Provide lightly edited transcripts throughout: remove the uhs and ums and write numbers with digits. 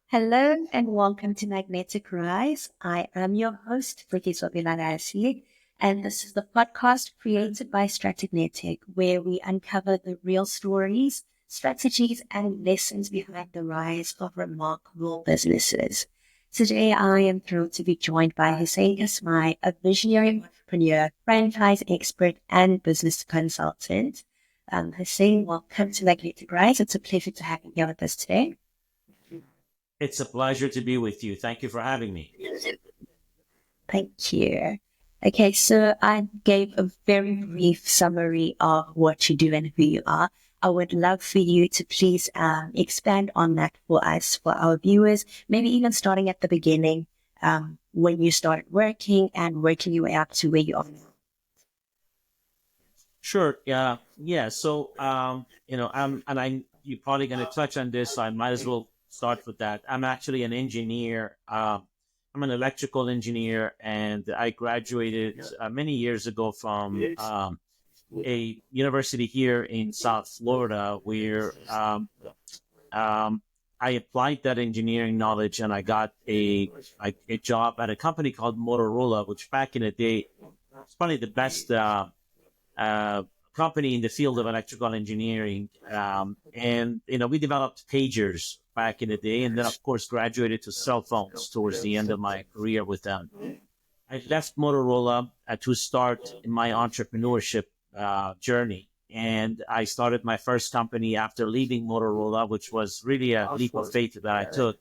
Hello and welcome to Magnetic Rise. I am your host, Cikizwa A, and this is the podcast created by Strategnetic, where we uncover the real stories, strategies, and lessons behind the rise of remarkable businesses. Today, I am thrilled to be joined by Hossein Kasmai, a visionary entrepreneur, franchise expert, and business consultant. Hossein, welcome to Magnetic Rise. It's a pleasure to have you here with us today. It's a pleasure to be with you. Thank you for having me. Thank you. Okay, so I gave a very brief summary of what you do and who you are. I would love for you to please expand on that for us, for our viewers, maybe even starting at the beginning, when you started working and working your way up to where you are now. Sure. Yeah. So, you're probably going to touch on this, so I might as well start with that. I'm actually an engineer. I'm an electrical engineer, and I graduated many years ago from a university here in South Florida, where I applied that engineering knowledge, and I got a job at a company called Motorola, which back in the day was probably the best uh, company in the field of electrical engineering. We developed pagers back in the day, and then of course graduated to cell phones towards the end of my career with them. I left Motorola to start my entrepreneurship journey. And I started my first company after leaving Motorola, which was really a leap of faith that I took.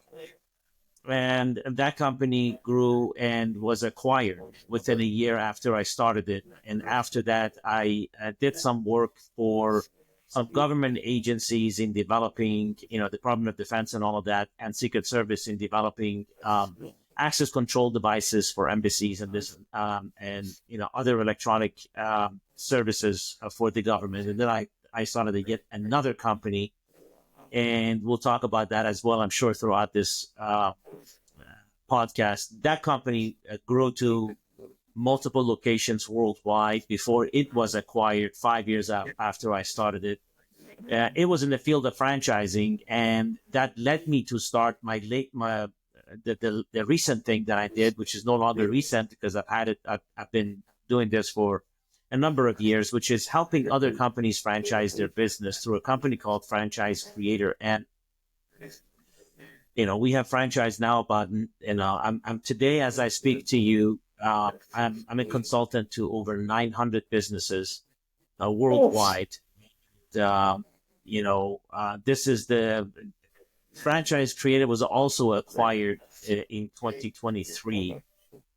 And that company grew and was acquired within a year after I started it. And after that, I did some work for some government agencies in developing, Department of Defense and all of that, and Secret Service in developing access control devices for embassies and other electronic services for the government. And then I started to get another company, and we'll talk about that as well, I'm sure, throughout this podcast. That company grew to multiple locations worldwide before it was acquired 5 years after I started it. It was in the field of franchising, and that led me to start the recent thing that I did, which is no longer recent because I've been doing this for a number of years, which is helping other companies franchise their business through a company called Franchise Creator. And we have franchised now about, I'm today, as I speak to you, I'm a consultant to over 900 businesses worldwide. This is the Franchise Creator was also acquired in 2023.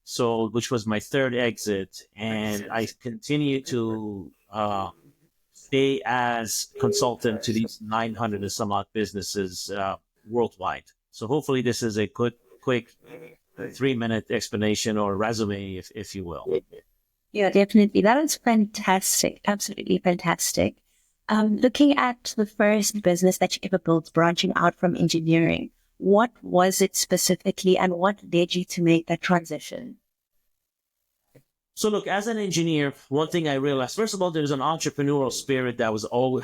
So, which was my third exit, and I continue to stay as consultant to these 900 and some odd businesses worldwide. So hopefully this is a quick 3-minute explanation or resume, if you will. Yeah, definitely. That is fantastic. Absolutely fantastic. Looking at the first business that you ever built, branching out from engineering, what was it specifically and what led you to make that transition? So look, as an engineer, one thing I realized, first of all, there's an entrepreneurial spirit that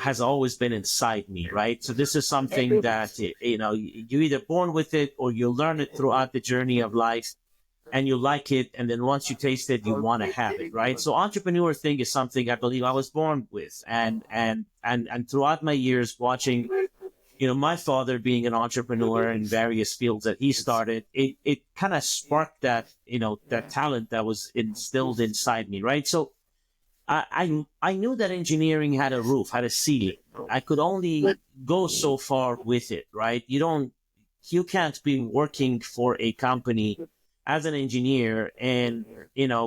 has always been inside me, right? So this is something that, you're either born with it or you learn it throughout the journey of life, and you like it. And then once you taste it, you want to have it, right? So entrepreneur thing is something I believe I was born with. And throughout my years watching, my father being an entrepreneur in various fields that he started, it kind of sparked that talent that was instilled inside me, right? So I knew that engineering had a roof, had a ceiling. I could only go so far with it, right? You can't be working for a company as an engineer and,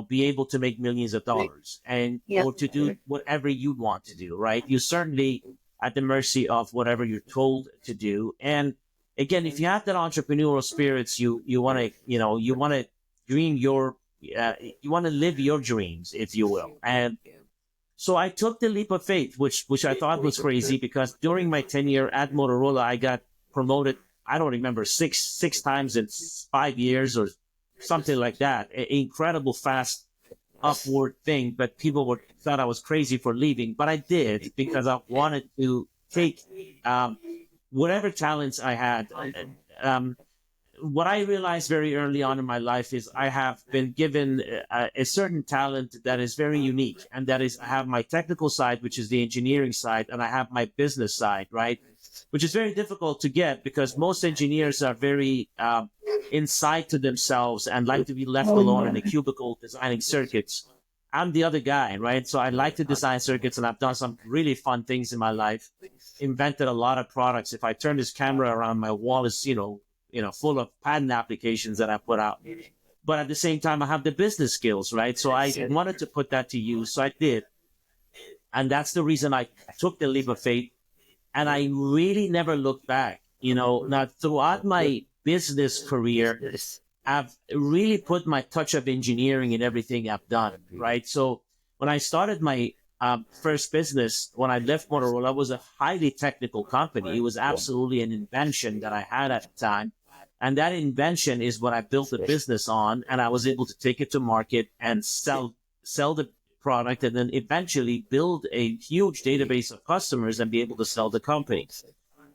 be able to make millions of dollars or to do whatever you want to do, right? You certainly at the mercy of whatever you're told to do. And again, if you have that entrepreneurial spirits, you want to dream you want to live your dreams, if you will. And so I took the leap of faith, which I thought was crazy because during my tenure at Motorola, I got promoted. I don't remember six times in 5 years or something like that. Incredible fast upward thing, but thought I was crazy for leaving. But I did because I wanted to take whatever talents I had. what I realized very early on in my life is I have been given a certain talent that is very unique. And that is, I have my technical side, which is the engineering side, and I have my business side, right? Which is very difficult to get because most engineers are very inside to themselves and like to be left alone in a cubicle designing circuits. I'm the other guy, right? So I like to design circuits, and I've done some really fun things in my life. Invented a lot of products. If I turn this camera around, my wall is, full of patent applications that I put out. But at the same time, I have the business skills, right? So I wanted to put that to use. So I did. And that's the reason I took the leap of faith. And I really never looked back. Now throughout my business career, I've really put my touch of engineering in everything I've done, right? So when I started my first business, when I left Motorola, it was a highly technical company. It was absolutely an invention that I had at the time. And that invention is what I built the business on. And I was able to take it to market and sell the product, and then eventually build a huge database of customers and be able to sell the company.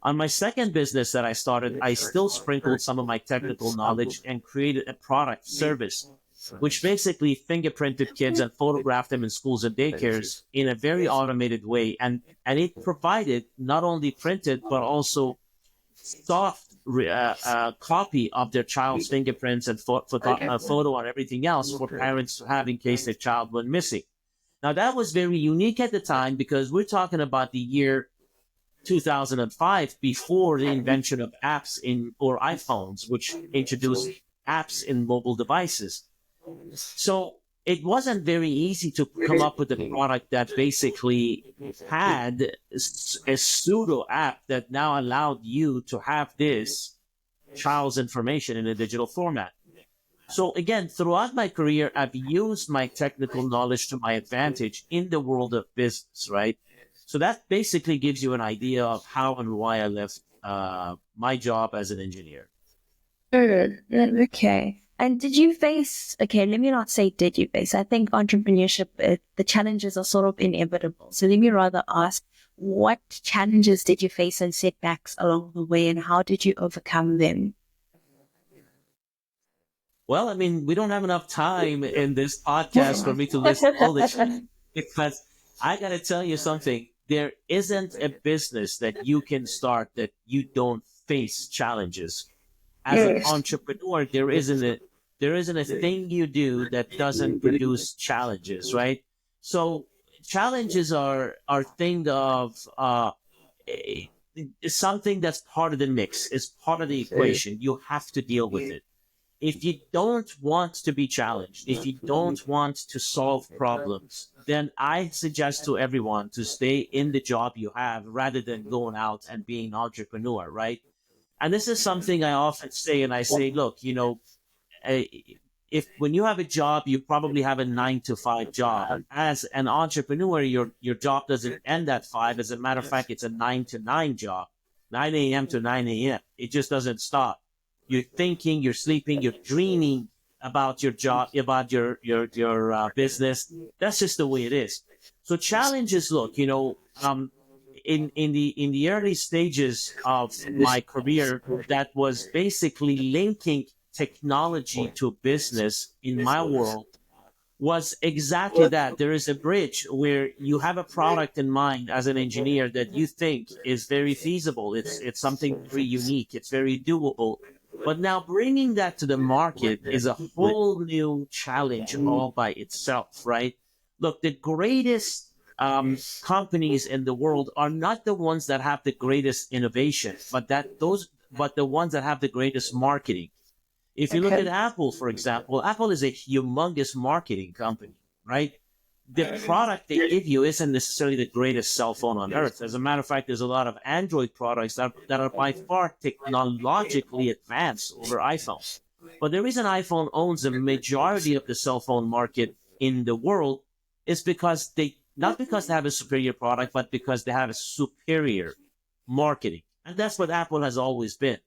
On my second business that I started, I still sprinkled some of my technical knowledge and created a product service, which basically fingerprinted kids and photographed them in schools and daycares in a very automated way. And it provided not only printed, but also soft copy of their child's fingerprints and photo and everything else for parents to have in case their child went missing. Now, that was very unique at the time because we're talking about the year 2005, before the invention of apps or iPhones, which introduced apps in mobile devices. So it wasn't very easy to come up with a product that basically had a pseudo app that now allowed you to have this child's information in a digital format. So again, throughout my career, I've used my technical knowledge to my advantage in the world of business, right? So that basically gives you an idea of how and why I left my job as an engineer. Okay. And did you face, okay, let me not say did you face, I think entrepreneurship, the challenges are sort of inevitable. So let me rather ask, what challenges did you face and setbacks along the way, and how did you overcome them? Well, I mean, we don't have enough time in this podcast for me to list all this, because I got to tell you something. There isn't a business that you can start that you don't face challenges. As an entrepreneur, there isn't a thing you do that doesn't produce challenges, right? So challenges are thing of something that's part of the mix. It's part of the equation. You have to deal with it. If you don't want to be challenged, if you don't want to solve problems, then I suggest to everyone to stay in the job you have rather than going out and being an entrepreneur, right? And this is something I often say, and I say, look, if when you have a job, you probably have a 9 to 5 job. As an entrepreneur, your job doesn't end at 5. As a matter of fact, it's a 9 to 9 job, 9 a.m. to 9 a.m. It just doesn't stop. You're thinking, you're sleeping, you're dreaming about your job, about your business. That's just the way it is. So challenges, look, in the early stages of my career, that was basically linking technology to business in my world, was exactly that. There is a bridge where you have a product in mind as an engineer that you think is very feasible. It's something very unique. It's very doable. But now bringing that to the market is a whole new challenge all by itself, right? Look, the greatest companies in the world are not the ones that have the greatest innovation, but the ones that have the greatest marketing. If you look at Apple, for example, Apple is a humongous marketing company, right? The product they give you isn't necessarily the greatest cell phone on earth. As a matter of fact, there's a lot of Android products that are by far technologically advanced over iPhone. But the reason iPhone owns the majority of the cell phone market in the world is because not because they have a superior product, but because they have a superior marketing. And that's what Apple has always been.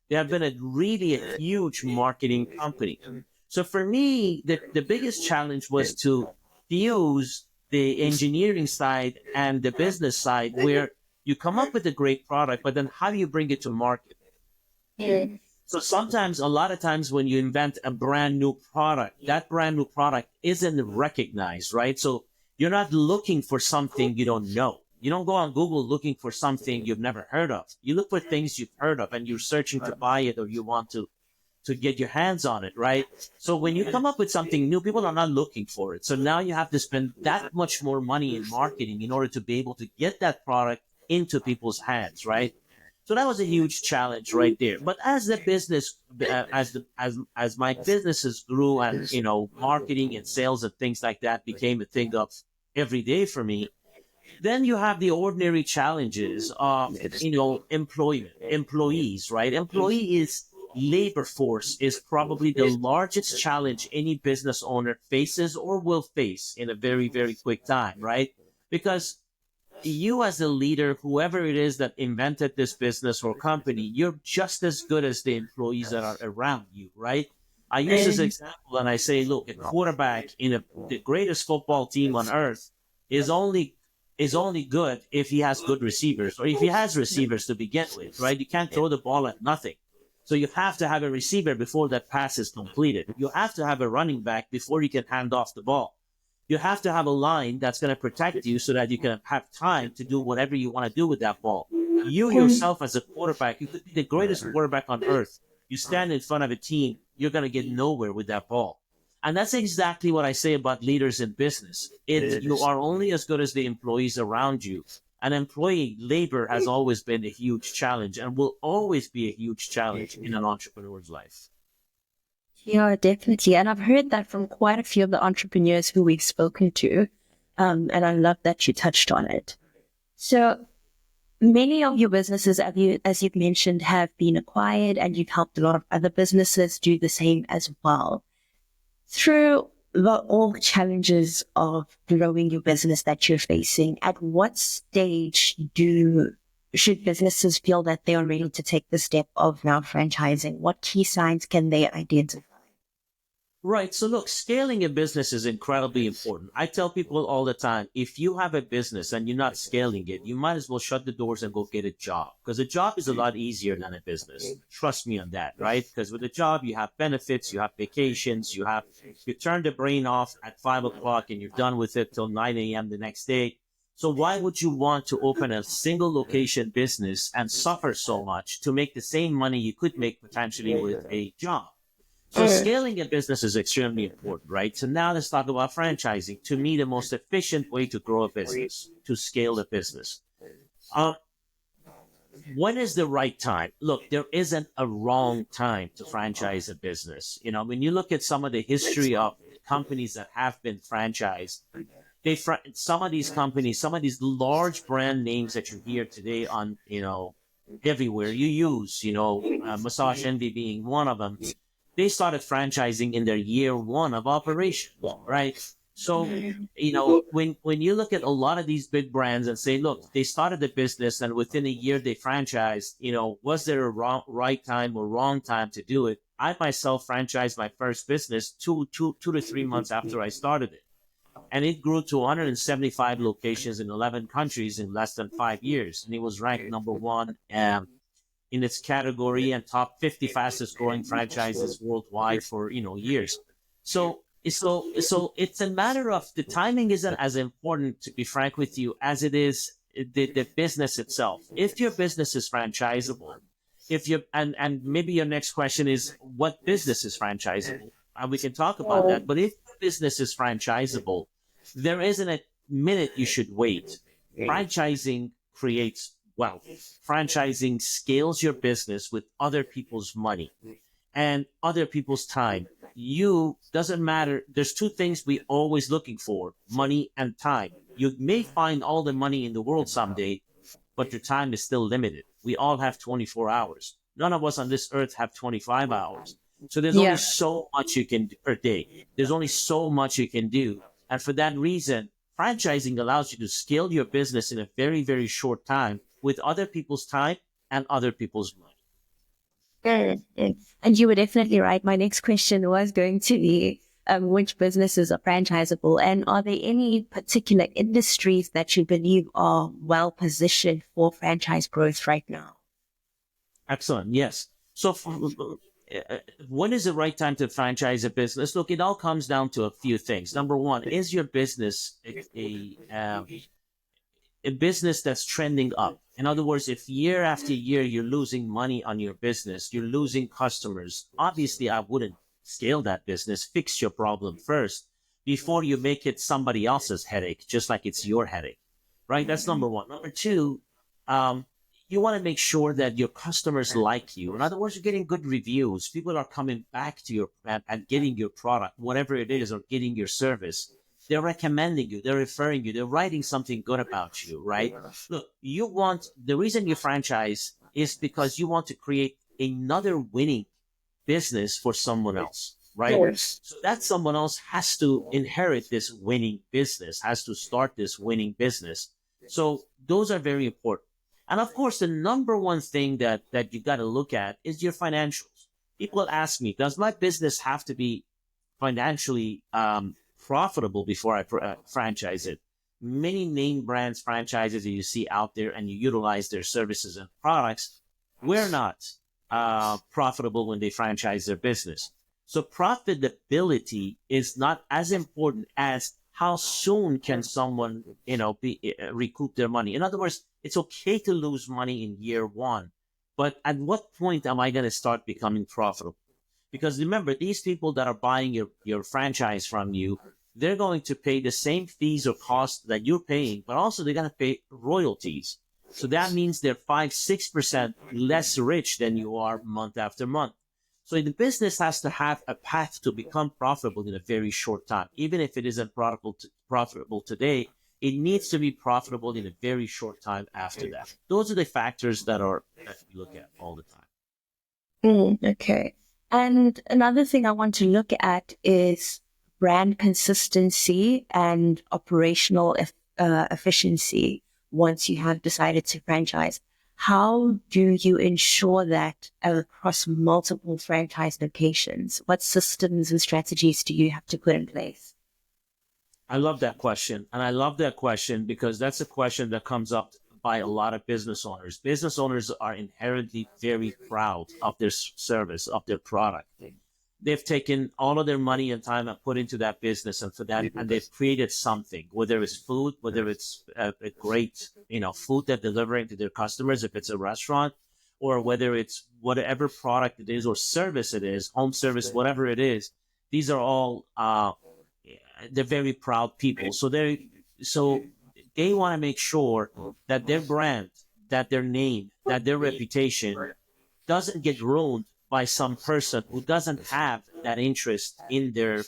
They have been a huge marketing company. So for me, the biggest challenge was to fuse the engineering side and the business side, where you come up with a great product, but then how do you bring it to market? So sometimes, a lot of times when you invent a brand new product, that brand new product isn't recognized, right? So you're not looking for something you don't know. You don't go on Google looking for something you've never heard of. You look for things you've heard of and you're searching to buy it, or you want to get your hands on it, right? So when you come up with something new, people are not looking for it. So now you have to spend that much more money in marketing in order to be able to get that product into people's hands, right? So that was a huge challenge right there. But as the business, as my businesses grew, and marketing and sales and things like that became a thing of every day for me, then you have the ordinary challenges of employees, right? Employees labor force is probably the largest challenge any business owner faces or will face in a very, very quick time, right? Because you as a leader, whoever it is that invented this business or company, you're just as good as the employees that are around you, right? I use this example and I say, look, a quarterback in the greatest football team on earth is only good if he has good receivers, or if he has receivers to begin with, right? You can't throw the ball at nothing. So you have to have a receiver before that pass is completed. You have to have a running back before you can hand off the ball. You have to have a line that's going to protect you so that you can have time to do whatever you want to do with that ball. You yourself as a quarterback, you could be the greatest quarterback on earth. You stand in front of a team, you're going to get nowhere with that ball. And that's exactly what I say about leaders in business. You are only as good as the employees around you. And employee labor has always been a huge challenge and will always be a huge challenge in an entrepreneur's life. Yeah, definitely. And I've heard that from quite a few of the entrepreneurs who we've spoken to. And I love that you touched on it. So many of your businesses, as you've mentioned, have been acquired, and you've helped a lot of other businesses do the same as well. Through all the challenges of growing your business that you're facing, at what stage should businesses feel that they are ready to take the step of now franchising? What key signs can they identify? Right. So look, scaling a business is incredibly important. I tell people all the time, if you have a business and you're not scaling it, you might as well shut the doors and go get a job, because a job is a lot easier than a business. Trust me on that, right? Because with a job, you have benefits, you have vacations, you turn the brain off at 5 o'clock and you're done with it till 9 a.m. the next day. So why would you want to open a single location business and suffer so much to make the same money you could make potentially with a job? So scaling a business is extremely important, right? So now let's talk about franchising. To me, the most efficient way to grow a business, to scale a business. When is the right time? Look, there isn't a wrong time to franchise a business. When you look at some of the history of companies that have been franchised, some of these companies, some of these large brand names that you hear today on, everywhere you use, Massage Envy being one of them. They started franchising in their year one of operation, right? So, when you look at a lot of these big brands and say, look, they started the business and within a year they franchised, was there a right time or wrong time to do it? I myself franchised my first business 2 to 3 months after I started it. And it grew to 175 locations in 11 countries in less than 5 years. And it was ranked number one in its category and top 50 fastest growing franchises worldwide for, years. So it's a matter of the timing isn't as important, to be frank with you, as it is the business itself. If your business is franchisable, and maybe your next question is, what business is franchisable? And we can talk about that. But if business is franchisable, there isn't a minute you should wait. Franchising creates wealth. Franchising scales your business with other people's money and other people's time. Doesn't matter. There's two things we always looking for: money and time. You may find all the money in the world someday, but your time is still limited. We all have 24 hours. None of us on this earth have 25 hours. So there's only so much you can do per day. There's only so much you can do. And for that reason, franchising allows you to scale your business in a very, very short time with other people's time and other people's money. And you were definitely right. My next question was going to be, which businesses are franchisable, and are there any particular industries that you believe are well positioned for franchise growth right now? Excellent. Yes. So when is the right time to franchise a business? Look, it all comes down to a few things. Number one, is your business a business that's trending up? In other words, if year after year you're losing money on your business, you're losing customers, obviously I wouldn't scale that business. Fix your problem first before you make it somebody else's headache, just like it's your headache, right? That's number one. Number two, you want to make sure that your customers like you. In other words, you're getting good reviews. People are coming back to your and getting your product, whatever it is, or getting your service. They're recommending you, they're referring you, they're writing something good about you, right? Look, the reason you franchise is because you want to create another winning business for someone else, right? So that someone else has to inherit this winning business, has to start this winning business. So those are very important. And of course, the number one thing that you got to look at is your financials. People ask me, does my business have to be financially profitable before I franchise it? Many name brands franchises that you see out there and you utilize their services and products were not profitable when they franchise their business. So profitability is not as important as how soon can someone, recoup their money. In other words, it's okay to lose money in year one, but at what point am I going to start becoming profitable? Because remember, these people that are buying your franchise from you, they're going to pay the same fees or costs that you're paying, but also they're going to pay royalties. So that means they're 5-6% less rich than you are month after month. So the business has to have a path to become profitable in a very short time. Even if it isn't profitable today, it needs to be profitable in a very short time after that. Those are the factors that we look at all the time. Okay. And another thing I want to look at is brand consistency and operational efficiency once you have decided to franchise. How do you ensure that across multiple franchise locations? What systems and strategies do you have to put in place? I love that question. And I love that question because that's a question that comes up by a lot of business owners. Business owners are inherently very proud of their service, of their product. They've taken all of their money and time and put into that business, and for that, and they've created something, whether it's food, whether it's a great, food they're delivering to their customers, if it's a restaurant, or whether it's whatever product it is or service it is, home service, whatever it is. These are all, they're very proud people. So they want to make sure that their brand, that their name, that their reputation doesn't get ruined by some person who doesn't have that interest in their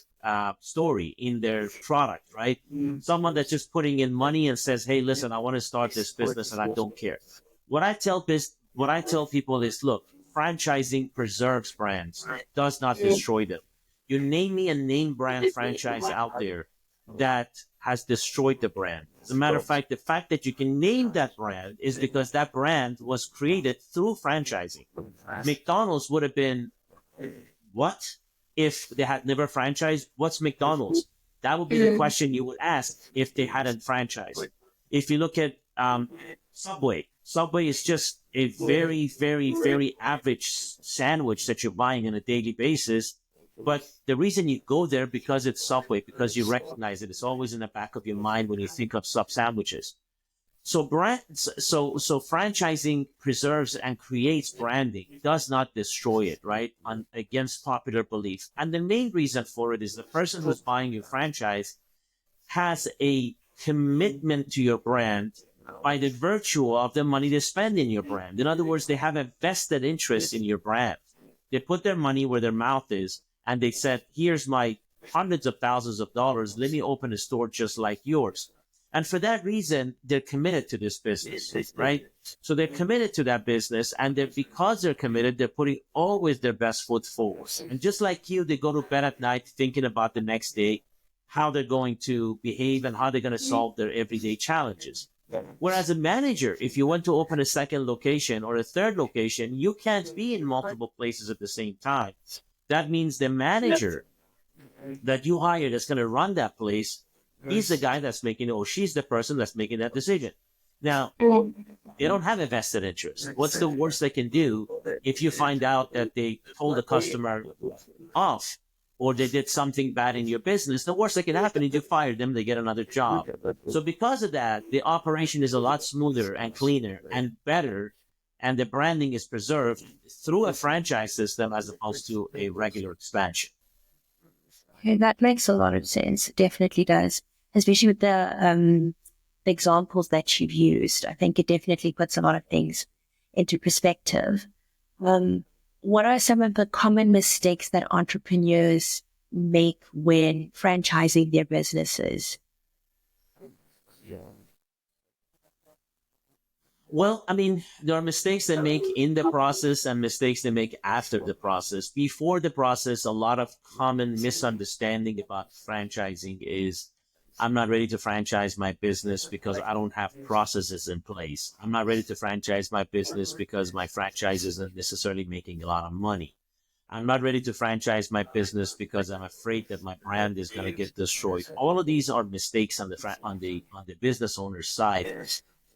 story, in their product, right? Someone that's just putting in money and says, "Hey, listen, I want to start this business and I don't care." What I tell people is, look, franchising preserves brands, does not destroy them. You name me a name brand franchise out there that has destroyed the brand. As a matter of fact, the fact that you can name that brand is because that brand was created through franchising. McDonald's would have been what if they had never franchised? What's McDonald's? That would be the question you would ask if they hadn't franchised. If you look at Subway is just a very, very, very average sandwich that you're buying on a daily basis. But the reason you go there because it's Subway, because you recognize it. It's always in the back of your mind when you think of sub sandwiches. So franchising preserves and creates branding, does not destroy it, right? Against popular belief. And the main reason for it is the person who's buying your franchise has a commitment to your brand by the virtue of the money they spend in your brand. In other words, they have a vested interest in your brand. They put their money where their mouth is, and they said, here's my hundreds of thousands of dollars. Let me open a store just like yours. And for that reason, they're committed to this business, right? So they're committed to that business, and because they're committed, they're putting always their best foot forward. And just like you, they go to bed at night thinking about the next day, how they're going to behave and how they're going to solve their everyday challenges. Whereas a manager, if you want to open a second location or a third location, you can't be in multiple places at the same time. That means the manager that you hire that's going to run that place, he's the guy that's making, or she's the person that's making that decision. Now, they don't have a vested interest. What's the worst they can do if you find out that they told the customer off or they did something bad in your business? The worst that can happen is you fire them, they get another job. So because of that, the operation is a lot smoother and cleaner and better, and the branding is preserved through a franchise system as opposed to a regular expansion. Okay, that makes a lot of sense. It definitely does, especially with the examples that you've used. I think it definitely puts a lot of things into perspective. What are some of the common mistakes that entrepreneurs make when franchising their businesses? Well, I mean, there are mistakes they make in the process and mistakes they make after the process. Before the process, a lot of common misunderstanding about franchising is I'm not ready to franchise my business because I don't have processes in place. I'm not ready to franchise my business because my franchise isn't necessarily making a lot of money. I'm not ready to franchise my business because I'm afraid that my brand is going to get destroyed. All of these are mistakes on the business owner's side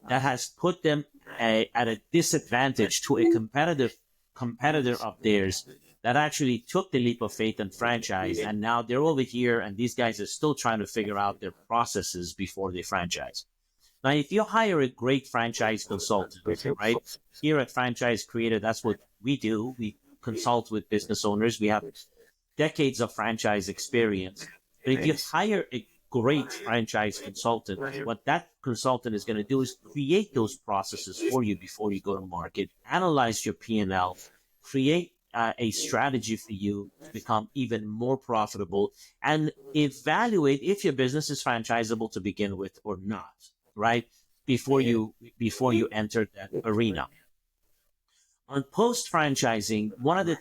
that has put them at a disadvantage to a competitor of theirs that actually took the leap of faith and franchise, and now they're over here, and these guys are still trying to figure out their processes before they franchise. Now, if you hire a great franchise consultant, right? Here at Franchise Creator, that's what we do. We consult with business owners. We have decades of franchise experience. But if you hire a great franchise consultant, what that consultant is going to do is create those processes for you before you go to market, analyze your P&L, create a strategy for you to become even more profitable, and evaluate if your business is franchisable to begin with or not, right? Before you enter that arena. On post franchising, one of the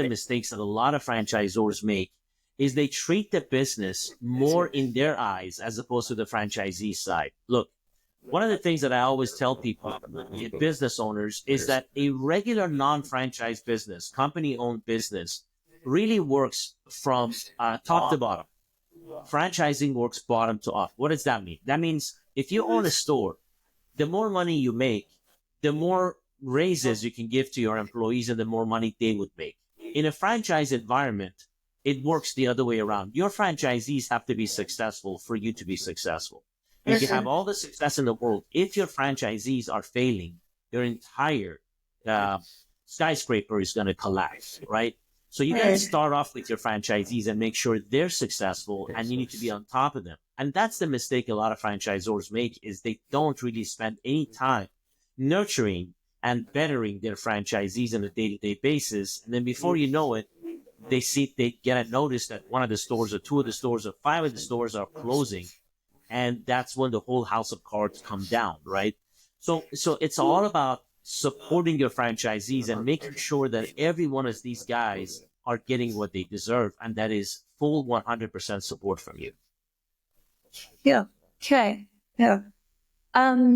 mistakes that a lot of franchisors make is they treat the business more in their eyes as opposed to the franchisee side. Look, one of the things that I always tell people, business owners, is that a regular non-franchise business, company-owned business, really works from top to bottom. Franchising works bottom to up. What does that mean? That means if you own a store, the more money you make, the more raises you can give to your employees and the more money they would make. In a franchise environment, it works the other way around. Your franchisees have to be successful for you to be successful. You can have all the success in the world. If your franchisees are failing, your entire skyscraper is going to collapse, right? So you got to start off with your franchisees and make sure they're successful, and you need to be on top of them. And that's the mistake a lot of franchisors make, is they don't really spend any time nurturing and bettering their franchisees on a day-to-day basis. And then before you know it, they get a notice that one of the stores or two of the stores or five of the stores are closing. And that's when the whole house of cards come down, right? So it's all about supporting your franchisees and making sure that every one of these guys are getting what they deserve. And that is full 100% support from you. Yeah. Okay. Yeah.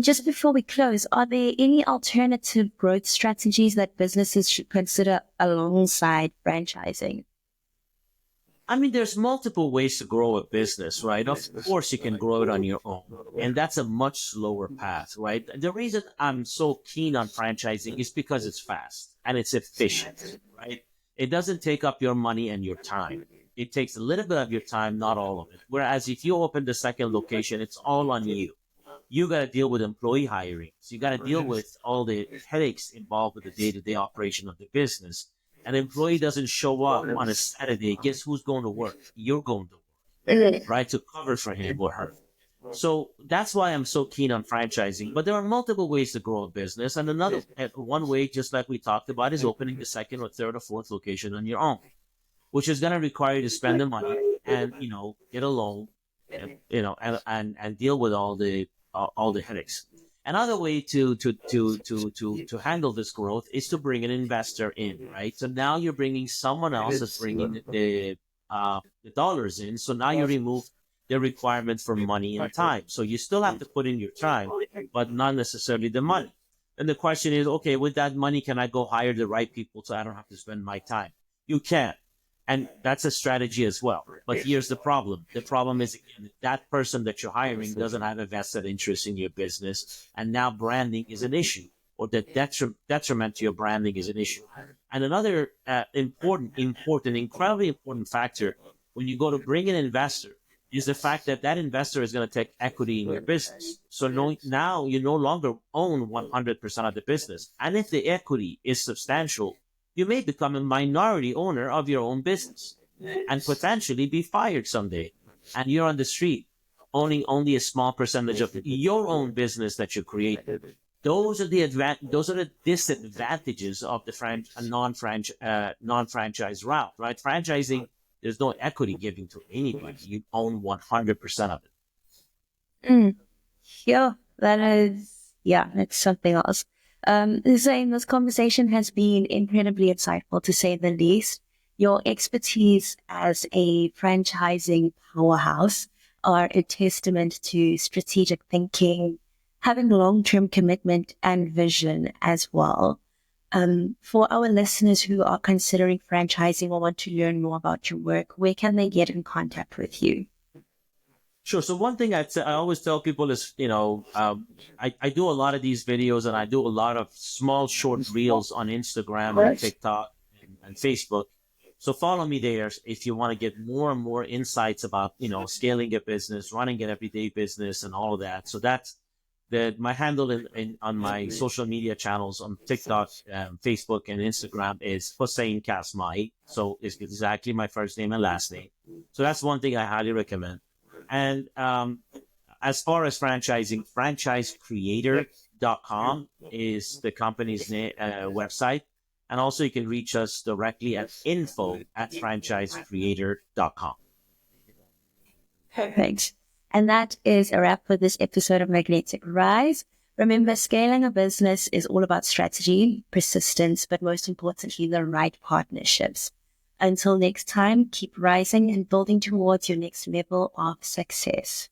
Just before we close, are there any alternative growth strategies that businesses should consider alongside franchising? I mean, there's multiple ways to grow a business, right? Of course, you can grow it on your own, and that's a much slower path, right? The reason I'm so keen on franchising is because it's fast and it's efficient, right? It doesn't take up your money and your time. It takes a little bit of your time, not all of it. Whereas if you open the second location, it's all on you. You got to deal with employee hiring. So you got to deal with all the headaches involved with the day-to-day operation of the business. An employee doesn't show up on a Saturday. Guess who's going to work? You're going to work, right? To cover for him or her. So that's why I'm so keen on franchising. But there are multiple ways to grow a business. And one way, just like we talked about, is opening the second or third or fourth location on your own, which is going to require you to spend the money and, get a loan, and deal with all the headaches. Another way to handle this growth is to bring an investor in, right? So now you're bringing someone else that's bringing the dollars in. So now you remove the requirement for money and time. So you still have to put in your time, but not necessarily the money. And the question is, okay, with that money, can I go hire the right people so I don't have to spend my time? You can. And that's a strategy as well. But here's the problem. The problem is that person that you're hiring doesn't have a vested interest in your business. And now branding is an issue, or the detriment to your branding is an issue. And another incredibly important factor when you go to bring an investor is the fact that that investor is going to take equity in your business. So now you no longer own 100% of the business. And if the equity is substantial, you may become a minority owner of your own business and potentially be fired someday. And you're on the street owning only a small percentage of your own business that you created. Those are the disadvantages of the non-franchise route, right? Franchising, there's no equity giving to anybody. You own 100% of it. Yeah, that's something else. Zain, this conversation has been incredibly insightful, to say the least. Your expertise as a franchising powerhouse are a testament to strategic thinking, having long-term commitment and vision as well. For our listeners who are considering franchising or want to learn more about your work, where can they get in contact with you? Sure. So one thing I always tell people is, I do a lot of these videos, and I do a lot of small short reels on Instagram and TikTok and Facebook. So follow me there if you want to get more and more insights about, scaling a business, running an everyday business, and all of that. So that's my handle on my social media channels on TikTok, Facebook, and Instagram is Hossein Kasmai. So it's exactly my first name and last name. So that's one thing I highly recommend. And as far as franchising, franchisecreator.com is the company's website. And also you can reach us directly at info@franchisecreator.com. Perfect. And that is a wrap for this episode of Magnetic Rise. Remember, scaling a business is all about strategy, persistence, but most importantly, the right partnerships. Until next time, keep rising and building towards your next level of success.